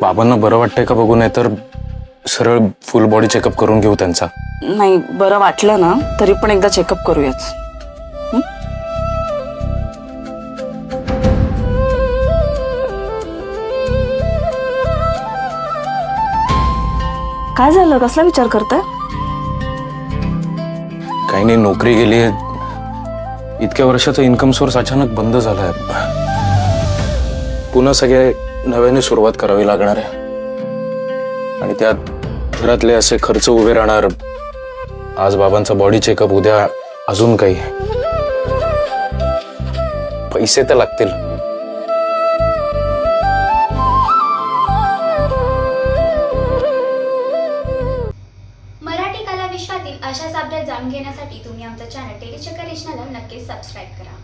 बाबांना बरं वाटतंय का बघू, नाही तर सरळ फुल बॉडी चेकअप करून घेऊ त्यांचा. नाही, बरं वाटलं ना तरी पण एकदा चेकअप करूयाच. काय झालं, कसला विचार करताय? काही नाही, नोकरी गेली, इतक्या वर्षाचा इन्कम सोर्स अचानक बंद झालाय. पुन्हा सगळे नव्याने सुरुवात करावी लागणार आहे आणि त्यात घरातले असे खर्च उभे राहणार. आज बाबांचा बॉडी चेकअप, उद्या अजून काही. पैसे तर लागतील. मराठी कला विश्वातील अशाच अपडेट जाणून घेण्यासाठी तुम्ही आमचा चॅनल टेलीचक्कर रिजनला नक्कीच सबस्क्राईब करा.